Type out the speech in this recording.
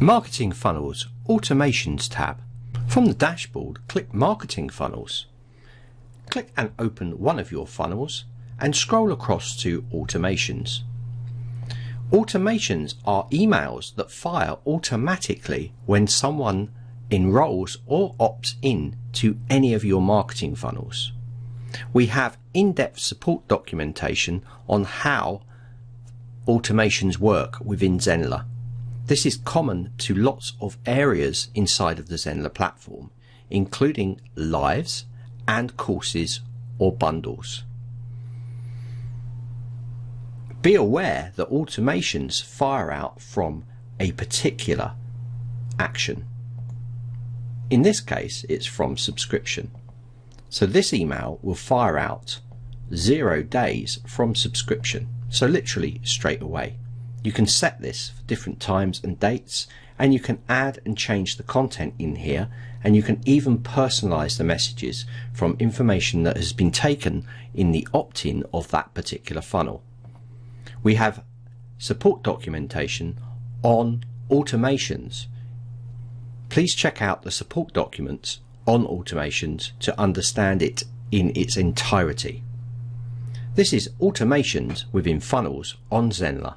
Marketing Funnels Automations tab. From the dashboard, click Marketing Funnels. Click and open one of your funnels and scroll across to Automations. Automations are emails that fire automatically when someone enrolls or opts in to any of your marketing funnels. We have in-depth support documentation on how automations work within Zenler. This is common to lots of areas inside of the Zenler platform, including lives and courses or bundles. Be aware that automations fire out from a particular action. In this case, it's from subscription. So this email will fire out 0 days from subscription. So literally straight away. You can set this for different times and dates, and you can add and change the content in here, and you can even personalize the messages from information that has been taken in the opt-in of that particular funnel. We have support documentation on automations. Please check out the support documents on automations to understand it in its entirety. This is automations within funnels on Zenler.